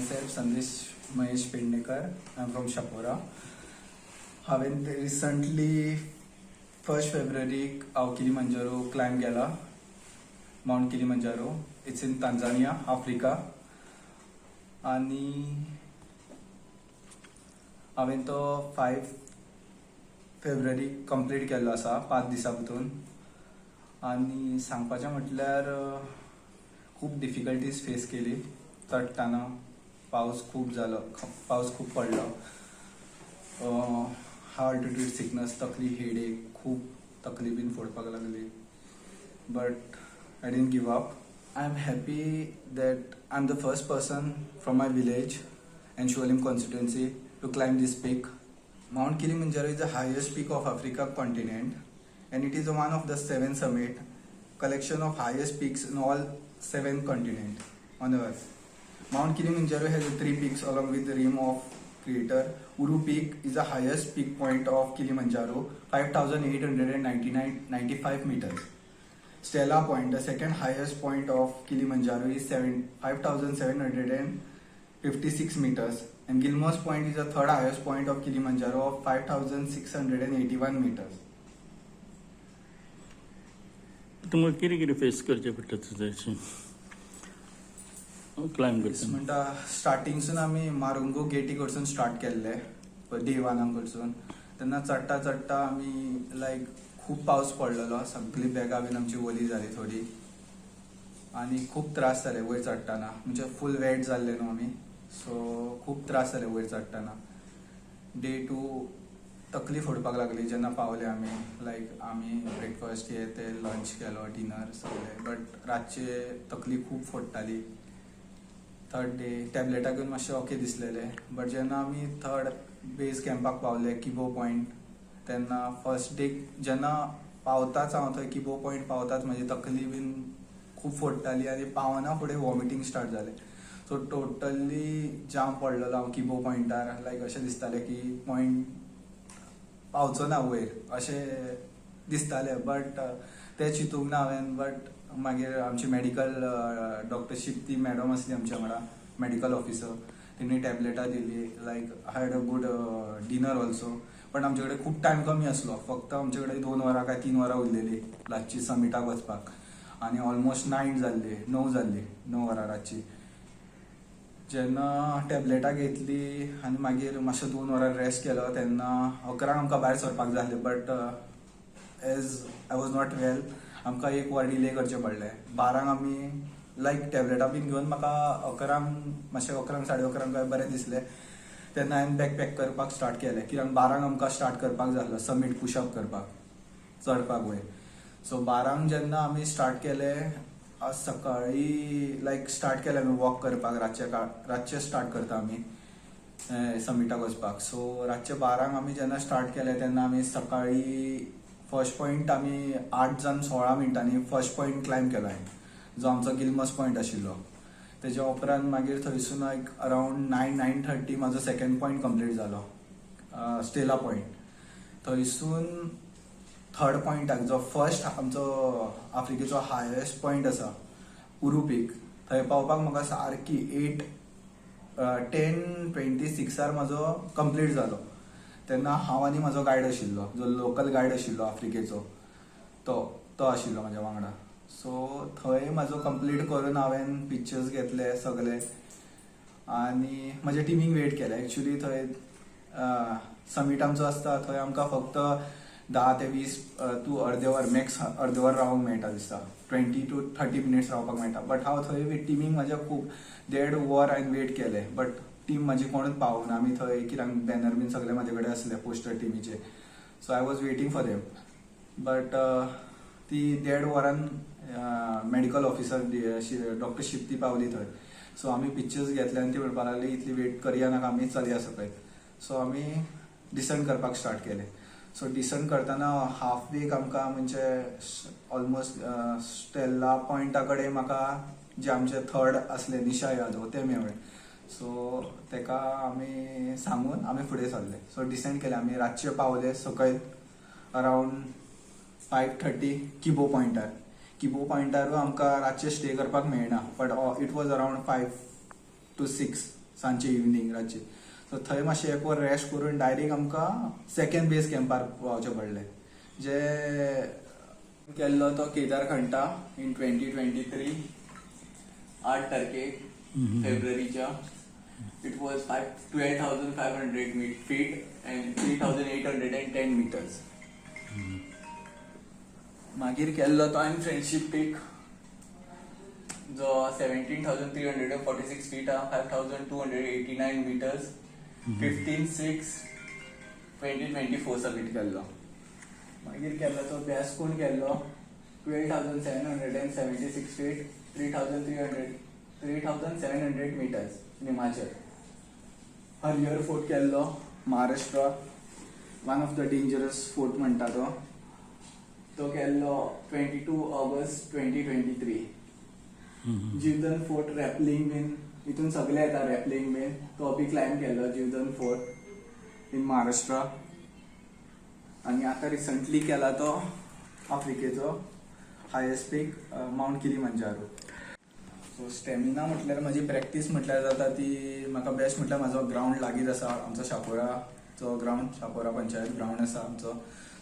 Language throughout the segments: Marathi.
myself Sandesh Mahesh Pendekar. I'm from Shapora. Haven't recently 1st February Kilimanjaro climb gela, Mount Kilimanjaro. It's in Tanzania, Africa. आणि हांवें तो 5 फेब्रुवारी कंप्लीट केल्लो आसा 5 दिसां भितर. आनी सांगपाचें म्हटल्यार खूब डिफिकल्टीज फेस केली. चडटाना पावस खूब पडलो. हाय ऑल्टिट्यूड सिकनस, तकली हेडेक, खूब तकली बीन फोडपाक लागली. But I didn't give up. I am happy that I am the first person from my village and Sholim constituency to climb this peak. Mount Kilimanjaro is the highest peak of Africa continent, and it is one of the 7 summit collection of highest peaks in all 7 continents on earth. Mount Kilimanjaro has 3 peaks along with the rim of crater. Uru Peak is the highest peak point of Kilimanjaro, 5,895 meters. Stella Point, the second highest point of Kilimanjaro, is 5,756 meters, and Gilmore's Point is the third highest point of Kilimanjaro of 5,681 meters. तुम्हाला किती फेस करचे पडटा थंयची क्लाइंब करता म्हणटा स्टार्टिंगसून आमी मारुंगो गेटी कडसून स्टार्ट केल्ले डे 1 कडसून. तेन्ना चडटा आमी लायक खूब पावस पडलेलो. सगळी बॅगां बीन आमची ओली जाली थोडी, आनी खूब त्रास जाले वयर चडटाना. म्हणजे फूल वेट जाल्ले न्हू आमी, सो खूब त्रास जाले वयर चडटाना. डे 2 तकली फोडपाक लागली जेन्ना पावले आमी. लायक आमी ब्रेकफास्ट हे ते लंच केलो, डिनर सगळे, बट रातचे तकली खूब फोडटाली. थर्ड डे टॅबलेटां घेवन मातशें ओके दिसलेले. बट जेन्ना आमी थर्ड बेज कॅम्पाक पावले, किबो पॉयंट, तेन्ना फर्स्ट डे जेन्ना पावताच हांव थंय किबो पॉयंट पावताच म्हजी तकली बीन खूब फोडटाली आनी पावना फुडें वॉमिटींग स्टार्ट जालें. सो टोटली जाम पडलेलो हांव किबो पॉयंटार. लायक अशें दिसतालें की पॉयंट पावचो ना वयर अशें दिसतालें. बट तें चिंतूंक ना हांवें. बट मागीर आमची मेडिकल डॉक्टर शिप्ती मॅडम आसली आमच्या वांगडा, मेडिकल ऑफिसर. तिणी टॅबलेटां दिली. Like I had a good dinner also. पण आमचे कडेन खूब टायम कमी आसलो. फक्त आमचे कडेन 2 वरां काय 3 वरां उरलेली रातची समिटाक वचपाक. आनी ऑलमोस्ट 9 जाल्ली, 9 वरां रातची. जेन्ना टॅबलेटां घेतली आनी मागीर मातशें 2 वरां रेस्ट केलो, तेन्ना 11 आमकां भायर सरपाक जाय आसलें. But as I was not well, आमकां 1 वर डिले करचें पडलें. 12 आमी लायक टॅबलेटां बीन घेवन म्हाका 11 मातशें 11 साडे 11 बरें दिसलें. तेन्ना हांवें बॅक पॅक करपाक स्टार्ट केलें, कित्याक 12 आमकां स्टार्ट करपाक जाय आसलो समीट पुशअप करपाक, चडपाक वयर. सो 12 जेन्ना आमी स्टार्ट केलें, आज सकाळी लायक स्टार्ट केलें आमी वॉक करपाक. रातचे स्टार्ट करता आमी समिटाक वचपाक. सो रातचे 12 आमी जेन्ना स्टार्ट केलें तेन्ना आमी सकाळी फर्स्ट पॉयंट आमी 8 जावन 16 मिनटांनी फर्स्ट पॉयंट क्लायंब केलो हांवें, जो आमचो गिल्मस पॉयंट आशिल्लो. तेज्या उपरांत मागीर थंयसून एक अरावंड 9:30 म्हाजो सेकंड पॉयंट कंप्लीट जालो, स्टेला पॉयंट. थंयसून थर्ड पॉयंटाक, जो फर्स्ट आमचो आफ्रिकेचो हायेस्ट पॉयंट आसा, उरू पीक, थंय पावपाक म्हाका सारकी 10:26 म्हाजो कंप्लीट जालो. तेन्ना हांव आनी म्हाजो गायड आशिल्लो, जो लोकल गायड आशिल्लो आफ्रिकेचो, तो आशिल्लो म्हाज्या वांगडा. सो थंय म्हाजो कंप्लीट करून हांवें पिक्चर्स घेतले सगळे, आनी म्हाज्या टिमीक वेट केलें. एक्चुली थंय समीट आमचो आसता, थंय आमकां फक्त 10 ते 20 तूं अर्दे वर, मॅक्स अर्दे वर रावंक मेळटा दिसता. 20 to 30 मिनिट्स रावपाक मेळटा. बट हांव थंय टिमीक म्हाज्या खूब 1.5 वर हांवें वेट केलें. बट टीम म्हाजी कोणूच पावूंक ना. आमी थंय कित्याक बॅनर बीन सगळे म्हाजे कडेन आसले पोस्टर टिमीचे. So I was waiting for them. But ती 1.5 वरान मेडिकल ऑफिसर डॉक्टर शिप्ती पावली थंय. सो आमी पिक्चर्स घेतले आनी ती म्हणपाक लागली इतली वेट करया नाका, आमी चलया सकयल. सो आमी डिसेंड करपाक स्टार्ट केलें. सो डिसेंड करतना हाफ वेक आमकां म्हणजे ऑलमोस्ट स्टेला पॉयंटा कडेन म्हाका जे आमचे थर्ड आसले निशा यादव ते मेळ्ळे. सो तेका आमी सांगून आमी फुडें सरले. सो डिसेंड केलें आमी. रातचे पावले सकयल अरावंड 5:30 किबो पॉयंटार. किबो पॉयंटारू आमकां रातचे स्टे करपाक मेळना, but it was around 5 to 6 सांजचे इव्हिनिंग रातचे. सो थंय मातशें एक वर रेस्ट करून डायरेक्ट आमकां सेकंड बेस कॅम्पार पावचें पडलें. जे केल्लो तो केदारखंडा इन 2023 8 तारखेक फेब्रुवारीच्या. It was 12,500 feet and 3,810 meters. मागीर केल्लो तो हांवें फ्रेंडशीप पीक जो 17,346 feet हा, 5,289 meters, 15/6/2024 सबमिट केल्लो. मागीर केल्लो तो बेस्कून केल्लो 12,776 feet, 3,700 meters निमाचल. हरिहर फोर्ट केल्लो Maharashtra, one of the dangerous fort म्हणटा तो केल्लो 22 ऑगस्ट 2023. जीवदन फोर्ट रॅपलिंग बीन हितून सगळे येता. रॅपलिंग बीन तो बी क्लायंब केल्लो जीवदन फोर्ट इन महाराष्ट्रा. आणि आता रिसंटली केला तो आफ्रिकेचो हायेस्ट पीक माउंट किलिमंजारो. सो स्टॅमिना म्हटल्यार म्हजी प्रॅक्टीस म्हटल्यार जाता ती म्हाका बेस्ट म्हटल्यार म्हाजो ग्रावंड लागींच आसा. आमचो शापोराचो ग्रावंड, शापोरा पंचायत ग्रावंड आसा आमचो.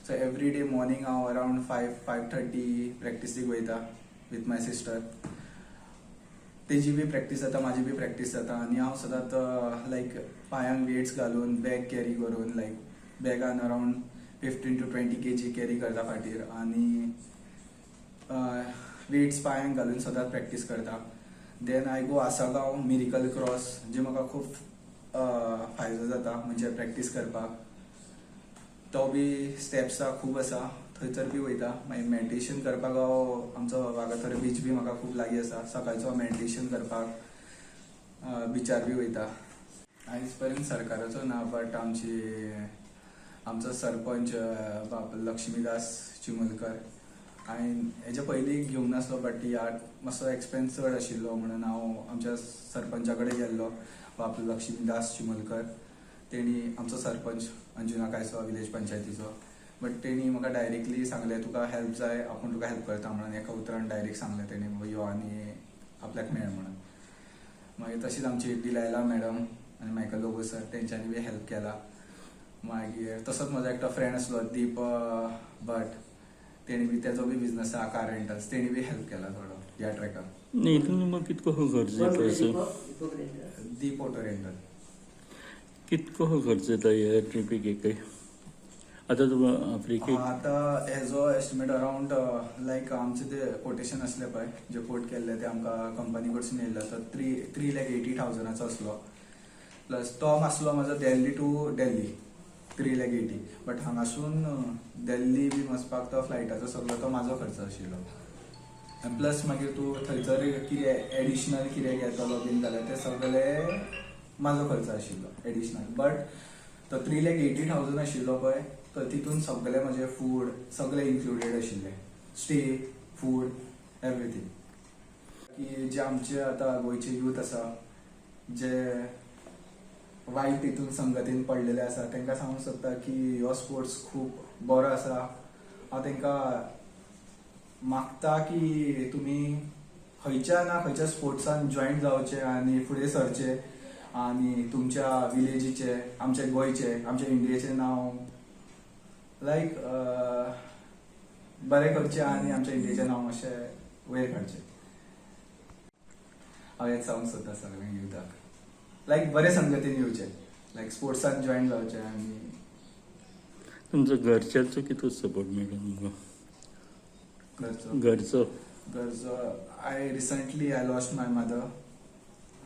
सो एवरी डे मॉर्निंग हांव अरावंड 5:30 प्रॅक्टिसीक वयता विथ माय सिस्टर. तेजी बी प्रॅक्टीस जाता, म्हाजी बी प्रॅक्टीस जाता. आनी हांव सदांच लायक पांयांक वेट्स घालून बॅग कॅरी करून लायक बॅगान अरावंड 15 to 20 kg कॅरी करता फाटीर. आनी वेट्स पांयांक घालून सदांच प्रॅक्टीस करता. Then I go Assagao Miracle Cross, जे म्हाका खूब फायदो जाता म्हणजे प्रॅक्टीस करपाक. तो बी स्टेप्स खूब आसा, थंयसर बी वयता. मागीर मेडिटेशन करपाक हांव आमचो वागातोर बीच बी म्हाका खूब लागीं आसा. सकाळचो मेडिटेशन करपाक बिचार बी वयता. आयज पर्यंत सरकाराचो ना, बट आमचो सरपंच बाब लक्ष्मीदास चिमुलकर, हांवें हेजे पयलीं घेवंक नासलो, बट ह्या मातसो एक्सपेन्स चड आशिल्लो म्हणून हांव आमच्या सरपंचा कडेन गेल्लो, बाब लक्ष्मीदास चिमुलकर. तेणी आमचो सरपंच अंजुना कायसो विलेज पंचायतीचो. बट तेणी म्हाका डायरेक्टली सांगलें तुका हेल्प जाय, आपूण तुका हेल्प करता म्हणून. एका उतरान डायरेक्ट सांगलें तेणी यो आनी आपल्याक मेळ म्हणून. मागीर तशीच आमची डिलायला मॅडम आनी मायकल लोबो सर, तेंच्यांनी बी हेल्प केला. मागीर तसोच म्हजो एकटो फ्रेंड आसलो दीप भट, तेणी बी तेजो बी बिझनस आहा कार रेंटल्स, तेणी बी हेल्प केला थोडो ह्या ट्रॅकाक. न्ही हितून तुमकां कितको खर्च येता असो? दीप ऑटो रेंटल. कितको खर्च येता ह्या ट्रिपीक एकय? आतां तुका आफ्रिकेक आतां हेजो एस्टिमेट अरावंड लायक आमचे ते कोटेशन असले पळय, जे कोट केल्ले ते आमकां कंपनी कडसून येयल्ले, तो 3,80,000 असलो. प्लस तो आसलो म्हाजो दिल्ली टू दिल्ली 3,80,000. बट हांगासून दिल्ली बी वचपाक तो फ्लायटाचो सगळो तो म्हाजो खर्च आशिल्लो. आनी प्लस मागीर तूं थंयसर कितें एडिशनल कितें घेतलो बीन जाल्यार ते सगळे म्हाजो खर्च आशिल्लो एडिशनल. बट तो 3,80,000 आशिल्लो पळय, तो तितून सगळे म्हजे फूड सगळे इन्क्लुडेड आशिल्ले. Stay, food, everything. की जे आमचे आतां गोंयचे यूथ आसा, जे वायट तितून संगतीन पडलेले आसा, तांकां सांगूंक सोदता की हो स्पोर्ट्स खूब बरो आसा. हांव तांकां मागता की तुमी खंयच्या ना खंयच्या स्पोर्ट्सान जॉयन जावचे आनी फुडें सरचे आनी तुमच्या विलेजीचे, आमच्या गोंयचे, आमच्या इंडियेचें नांव लायक बरें करचें आनी आमच्या इंडियेचें नांव मातशें वयर काडचें. हांव हें सांगूंक सोदता सगळ्यांक युथाक. लायक बरे संगतीन येवचे, लायक स्पोर्ट्सान जॉयन जावचे. आनी तुमचो घरच्यांचो कितको सपोर्ट मेळटा तुमकां? घरचो I recently lost my mother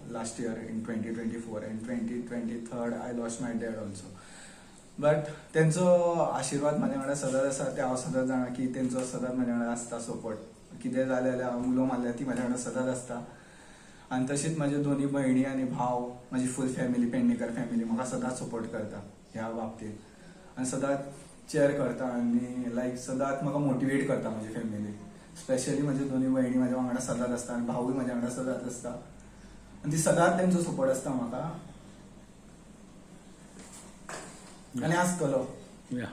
last year in 2024, and 2023 I lost my dad also. But तेंचो आशिर्वाद म्हाज्या वांगडा सदांच आसा. ते हांव सदांच जाणा की तेंचो सदांच म्हाज्या वांगडा आसता सपोर्ट. कितें जालें जाल्यार हांव उलो मारल्यार ती म्हाज्या वांगडा सदांच आसता. आनी तशीच म्हाजे दोनी भयणी आनी भाव, म्हाजी फूल फॅमिली, पेडणेकर फॅमिली म्हाका सदांच सपोर्ट करता ह्या बाबतींत. आनी सदांच चॅर करता आनी लायक सदांच म्हाका मोटिवेट करता म्हाजी फॅमिली. स्पेशली म्हाजे दोनी भयणी म्हाज्या वांगडा सदांच आसता आनी भावूय म्हाज्या वांगडा सदांच आसता. आनी ती सदांच तेंचो सपोर्ट आसता म्हाका आनी आसतलो. या